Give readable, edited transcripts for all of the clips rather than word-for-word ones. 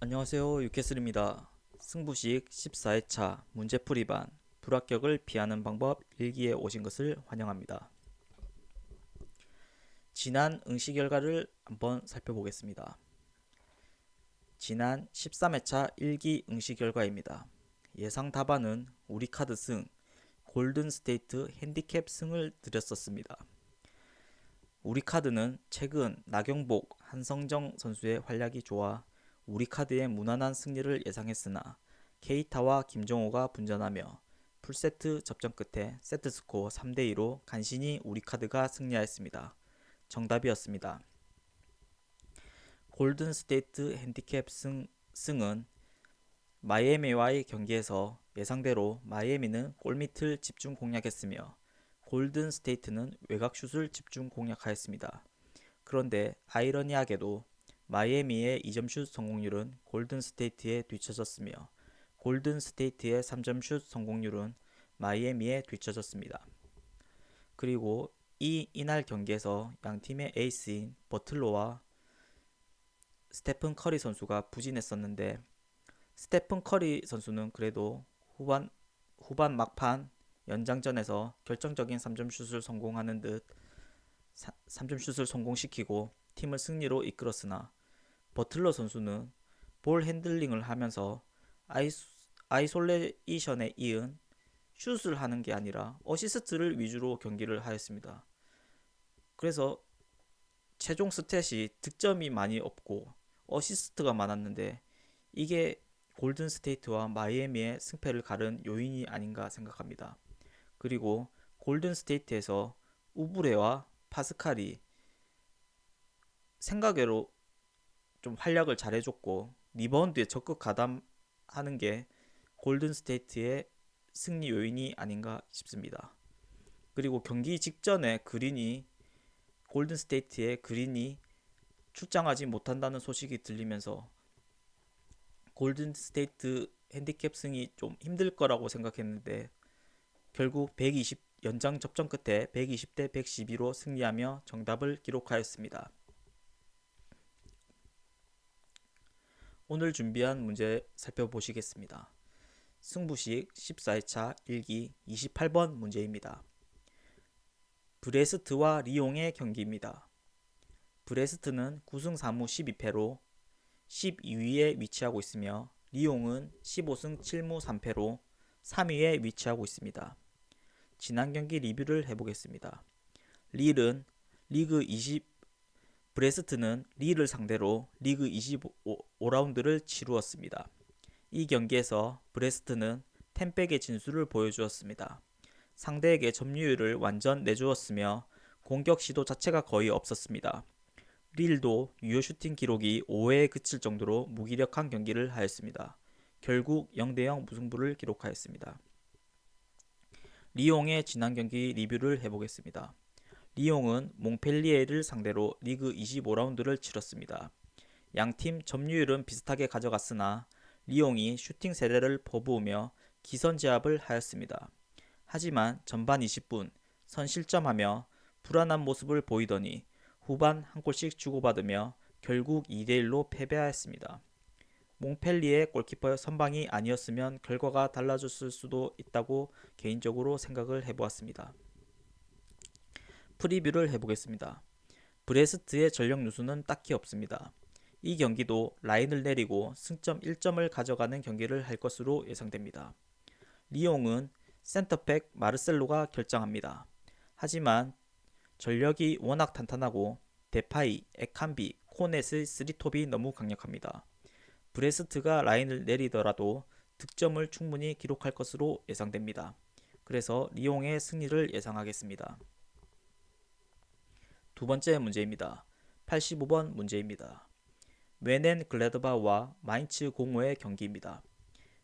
안녕하세요. 유캐슬입니다. 승부식 14회차 문제풀이반 불합격을 피하는 방법 1기에 오신 것을 환영합니다. 지난 응시 결과를 한번 살펴보겠습니다. 지난 13회차 1기 응시 결과입니다. 예상 답안은 우리 카드 승, 골든 스테이트 핸디캡 승을 드렸었습니다. 우리 카드는 최근 나경복, 한성정 선수의 활약이 좋아 우리 카드의 무난한 승리를 예상했으나 케이타와 김정호가 분전하며 풀세트 접전 끝에 세트스코어 3대2로 간신히 우리 카드가 승리하였습니다. 정답이었습니다. 골든 스테이트 핸디캡 승은 마이애미와의 경기에서 예상대로 마이애미는 골밑을 집중 공략했으며 골든 스테이트는 외곽슛을 집중 공략하였습니다. 그런데 아이러니하게도 마이애미의 2점슛 성공률은 골든 스테이트에 뒤처졌으며 골든 스테이트의 3점슛 성공률은 마이애미에 뒤처졌습니다. 그리고 이날 경기에서 양팀의 에이스인 버틀러와 스테픈 커리 선수가 부진했었는데 스테픈 커리 선수는 그래도 후반 막판 연장전에서 결정적인 3점슛을 성공하는 듯 3점슛을 성공시키고 팀을 승리로 이끌었으나 버틀러 선수는 볼 핸들링을 하면서 아이솔레이션에 이은 슛을 하는 게 아니라 어시스트를 위주로 경기를 하였습니다. 그래서 최종 스탯이 득점이 많이 없고 어시스트가 많았는데 이게 골든 스테이트와 마이애미의 승패를 가른 요인이 아닌가 생각합니다. 그리고 골든 스테이트에서 우브레와 파스칼이 생각외로 좀 활약을 잘해줬고 리바운드에 적극 가담하는 게 골든 스테이트의 승리 요인이 아닌가 싶습니다. 그리고 경기 직전에 골든 스테이트의 그린이 출장하지 못한다는 소식이 들리면서 골든 스테이트 핸디캡 승이 좀 힘들 거라고 생각했는데 결국 120 연장 접전 끝에 120대 112로 승리하며 정답을 기록하였습니다. 오늘 준비한 문제 살펴보시겠습니다. 승부식 14회차 1기 28번 문제입니다. 브레스트와 리옹의 경기입니다. 브레스트는 9승 4무 12패로 12위에 위치하고 있으며 리옹은 15승 7무 3패로 3위에 위치하고 있습니다. 지난 경기 리뷰를 해보겠습니다. 브레스트는 리를 상대로 리그 25라운드를 치루었습니다. 이 경기에서 브레스트는 템백의 진수를 보여주었습니다. 상대에게 점유율을 완전 내주었으며 공격 시도 자체가 거의 없었습니다. 릴도 유효 슈팅 기록이 5회에 그칠 정도로 무기력한 경기를 하였습니다. 결국 0대0 무승부를 기록하였습니다. 리옹의 지난 경기 리뷰를 해보겠습니다. 리옹은 몽펠리에를 상대로 리그 25라운드를 치렀습니다. 양팀 점유율은 비슷하게 가져갔으나 리옹이 슈팅 세례를 퍼부으며 기선제압을 하였습니다. 하지만 전반 20분 선실점하며 불안한 모습을 보이더니 후반 한 골씩 주고받으며 결국 2대1로 패배하였습니다. 몽펠리에 골키퍼의 선방이 아니었으면 결과가 달라졌을 수도 있다고 개인적으로 생각을 해보았습니다. 프리뷰를 해보겠습니다. 브레스트의 전력 누수는 딱히 없습니다. 이 경기도 라인을 내리고 승점 1점을 가져가는 경기를 할 것으로 예상됩니다. 리옹은 센터백 마르셀로가 결정합니다. 하지만 전력이 워낙 탄탄하고 데파이, 에칸비, 코넷의 3톱이 너무 강력합니다. 브레스트가 라인을 내리더라도 득점을 충분히 기록할 것으로 예상됩니다. 그래서 리옹의 승리를 예상하겠습니다. 두 번째 문제입니다. 85번 문제입니다. 웨넨 글라드바흐와 마인츠 05의 경기입니다.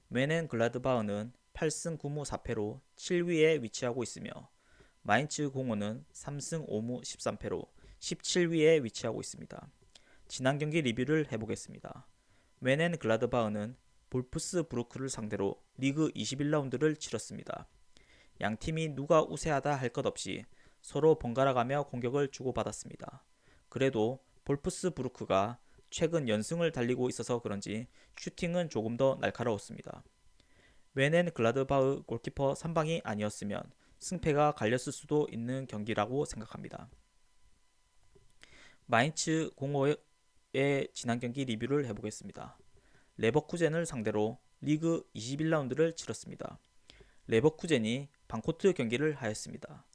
웨넨 글라드바흐는 8승 9무 4패로 7위에 위치하고 있으며 마인츠 05는 3승 5무 13패로 17위에 위치하고 있습니다. 지난 경기 리뷰를 해보겠습니다. 웨넨 글라드바흐는 볼프스부르크를 상대로 리그 21라운드를 치렀습니다. 양팀이 누가 우세하다 할 것 없이 서로 번갈아가며 공격을 주고받았습니다. 그래도 볼프스부르크가 최근 연승을 달리고 있어서 그런지 슈팅은 조금 더 날카로웠습니다. 웨넨 글라드바흐 골키퍼 선방이 아니었으면 승패가 갈렸을 수도 있는 경기라고 생각합니다. 마인츠 05의 지난 경기 리뷰를 해보겠습니다. 레버쿠젠을 상대로 리그 21라운드를 치렀습니다. 레버쿠젠이 반코트 경기를 하였습니다.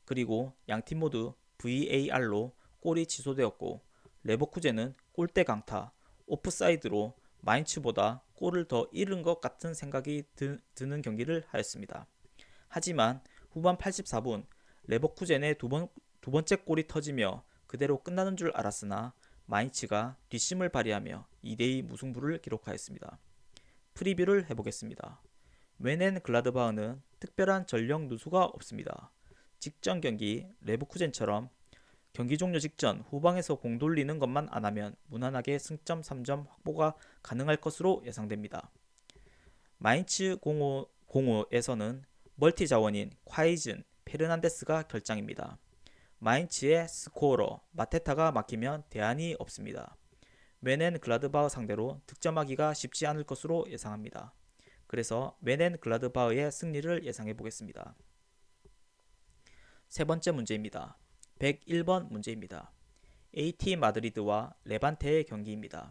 그리고 양팀 모두 VAR로 골이 취소되었고 레버쿠젠은 골대 강타, 오프사이드로 마인츠보다 골을 더 잃은 것 같은 생각이 드는 경기를 하였습니다. 하지만 후반 84분 레버쿠젠의 두 번째 골이 터지며 그대로 끝나는 줄 알았으나 마인츠가 뒷심을 발휘하며 2대2 무승부를 기록하였습니다. 프리뷰를 해보겠습니다. 웨넨 글라드바흐는 특별한 전력 누수가 없습니다. 직전 경기 레버쿠젠처럼 경기 종료 직전 후방에서 공 돌리는 것만 안하면 무난하게 승점 3점 확보가 가능할 것으로 예상됩니다. 마인츠 05에서는 멀티 자원인 콰이즌, 페르난데스가 결장입니다. 마인츠의 스코어러 마테타가 막히면 대안이 없습니다. 웨넨 글라드바흐 상대로 득점하기가 쉽지 않을 것으로 예상합니다. 그래서 웨넨 글라드바흐의 승리를 예상해 보겠습니다. 세 번째 문제입니다. 101번 문제입니다. AT 마드리드와 레반테의 경기입니다.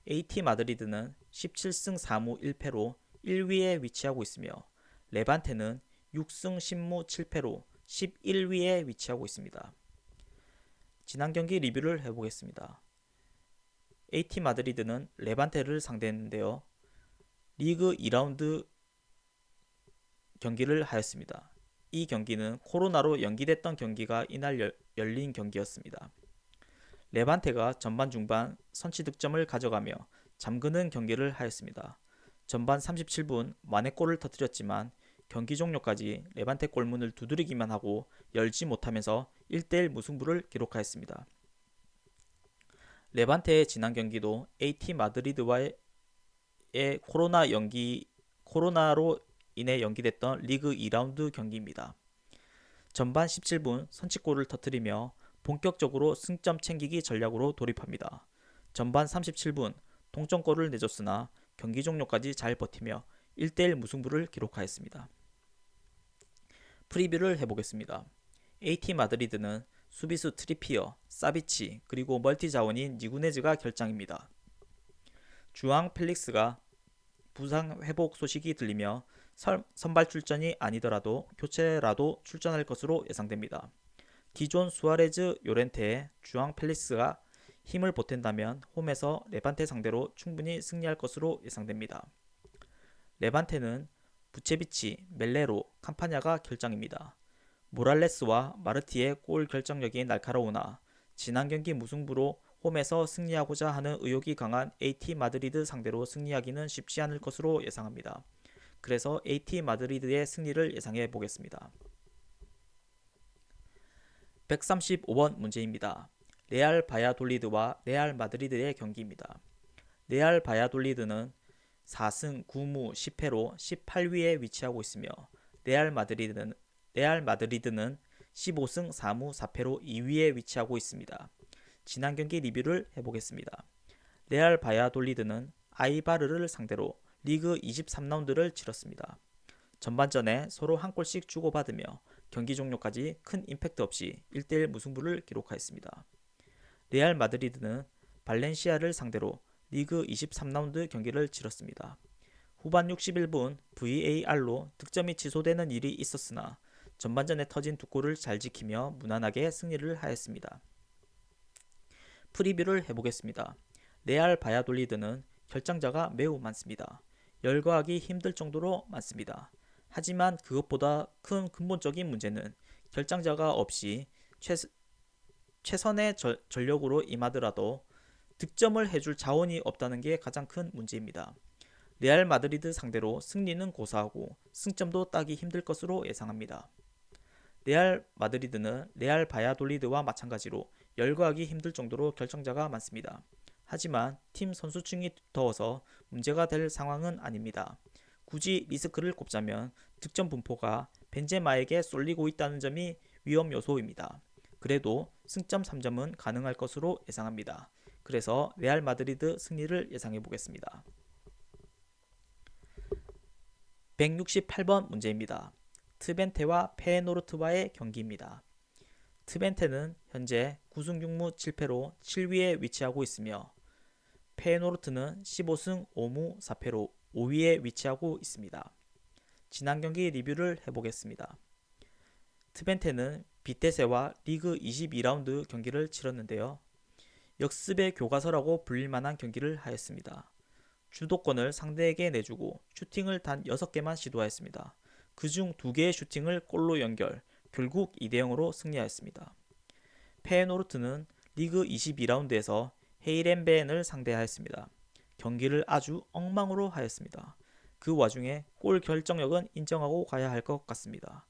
AT 마드리드는 17승 4무 1패로 1위에 위치하고 있으며 레반테는 6승 10무 7패로 11위에 위치하고 있습니다. 지난 경기 리뷰를 해보겠습니다. AT 마드리드는 레반테를 상대했는데요. 리그 2라운드 경기를 하였습니다. 이 경기는 코로나로 연기됐던 경기가 이날 열린 경기였습니다. 레반테가 전반 중반 선취 득점을 가져가며 잠그는 경기를 하였습니다. 전반 37분 만회골을 터뜨렸지만 경기 종료까지 레반테 골문을 두드리기만 하고 열지 못하면서 1대1 무승부를 기록하였습니다. 레반테의 지난 경기도 AT 마드리드와의 코로나로 인해 연기됐던 리그 2라운드 경기입니다. 전반 17분 선취골을 터뜨리며 본격적으로 승점 챙기기 전략으로 돌입합니다. 전반 37분 동점골을 내줬으나 경기 종료까지 잘 버티며 1대1 무승부를 기록하였습니다. 프리뷰를 해보겠습니다. AT 마드리드는 수비수 트리피어, 사비치 그리고 멀티 자원인 니구네즈가 결장입니다. 주앙 펠릭스가 부상 회복 소식이 들리며 선발 출전이 아니더라도 교체라도 출전할 것으로 예상됩니다. 기존 수아레즈 요렌테의 주앙 펠릭스가 힘을 보탠다면 홈에서 레반테 상대로 충분히 승리할 것으로 예상됩니다. 레반테는 부체비치, 멜레로, 캄파냐가 결장입니다. 모랄레스와 마르티의 골 결정력이 날카로우나 지난 경기 무승부로 홈에서 승리하고자 하는 의욕이 강한 AT 마드리드 상대로 승리하기는 쉽지 않을 것으로 예상합니다. 그래서 AT 마드리드의 승리를 예상해 보겠습니다. 135번 문제입니다. 레알 바야돌리드와 레알 마드리드의 경기입니다. 레알 바야돌리드는 4승 9무 10패로 18위에 위치하고 있으며 레알 마드리드는 15승 4무 4패로 2위에 위치하고 있습니다. 지난 경기 리뷰를 해보겠습니다. 레알 바야돌리드는 아이바르를 상대로 리그 23라운드를 치렀습니다. 전반전에 서로 한 골씩 주고받으며 경기 종료까지 큰 임팩트 없이 1대1 무승부를 기록하였습니다. 레알 마드리드는 발렌시아를 상대로 리그 23라운드 경기를 치렀습니다. 후반 61분 VAR로 득점이 취소되는 일이 있었으나 전반전에 터진 두 골을 잘 지키며 무난하게 승리를 하였습니다. 프리뷰를 해보겠습니다. 레알 바야돌리드는 결장자가 매우 많습니다. 열거하기 힘들 정도로 많습니다. 하지만 그것보다 큰 근본적인 문제는 결장자가 없이 최선의 전력으로 임하더라도 득점을 해줄 자원이 없다는 게 가장 큰 문제입니다. 레알 마드리드 상대로 승리는 고사하고 승점도 따기 힘들 것으로 예상합니다. 레알 마드리드는 레알 바야돌리드와 마찬가지로 열거하기 힘들 정도로 결정자가 많습니다. 하지만 팀 선수층이 두터워서 문제가 될 상황은 아닙니다. 굳이 리스크를 꼽자면 득점 분포가 벤제마에게 쏠리고 있다는 점이 위험 요소입니다. 그래도 승점 3점은 가능할 것으로 예상합니다. 그래서 레알 마드리드 승리를 예상해 보겠습니다. 168번 문제입니다. 트벤테와 페노르트와의 경기입니다. 트벤테는 현재 9승 6무 7패로 7위에 위치하고 있으며 페노르트는 15승 5무 4패로 5위에 위치하고 있습니다. 지난 경기 리뷰를 해보겠습니다. 트벤테는 비테세와 리그 22라운드 경기를 치렀는데요. 역습의 교과서라고 불릴 만한 경기를 하였습니다. 주도권을 상대에게 내주고 슈팅을 단 6개만 시도하였습니다. 그중 2개의 슈팅을 골로 연결, 결국 2대0으로 승리하였습니다. 페노르트는 리그 22라운드에서 헤이렌베엔을 상대하였습니다. 경기를 아주 엉망으로 하였습니다. 그 와중에 골 결정력은 인정하고 가야 할 것 같습니다.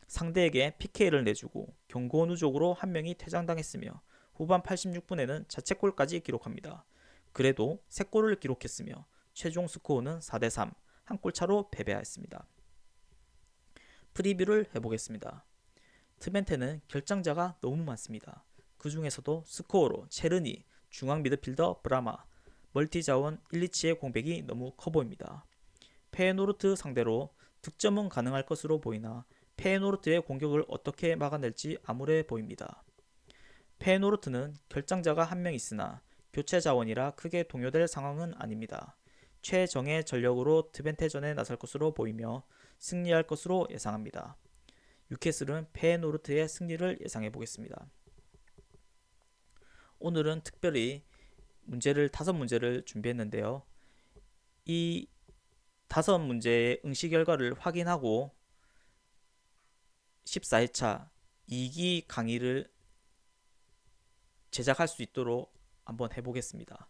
상대에게 PK를 내주고 경고 누적으로 한 명이 퇴장당했으며 후반 86분에는 자책골까지 기록합니다. 그래도 3골을 기록했으며 최종 스코어는 4대3, 한 골 차로 패배하였습니다. 프리뷰를 해보겠습니다. 트벤테는 결정자가 너무 많습니다. 그 중에서도 스코어로 체르니, 중앙 미드필더 브라마, 멀티 자원 일리치의 공백이 너무 커 보입니다. 페노르트 상대로 득점은 가능할 것으로 보이나 페노르트의 공격을 어떻게 막아낼지 암울해 보입니다. 페노르트는 결정자가 한 명 있으나 교체 자원이라 크게 동요될 상황은 아닙니다. 최정예 전력으로 트벤테전에 나설 것으로 보이며 승리할 것으로 예상합니다. 뉴캐슬은 페노르트의 승리를 예상해 보겠습니다. 오늘은 특별히 5문제를 준비했는데요. 이 5문제의 응시 결과를 확인하고 14회차 2기 강의를 제작할 수 있도록 한번 해보겠습니다.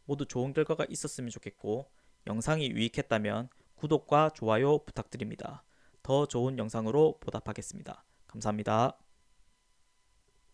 모두 좋은 결과가 있었으면 좋겠고 영상이 유익했다면 구독과 좋아요 부탁드립니다. 더 좋은 영상으로 보답하겠습니다. 감사합니다.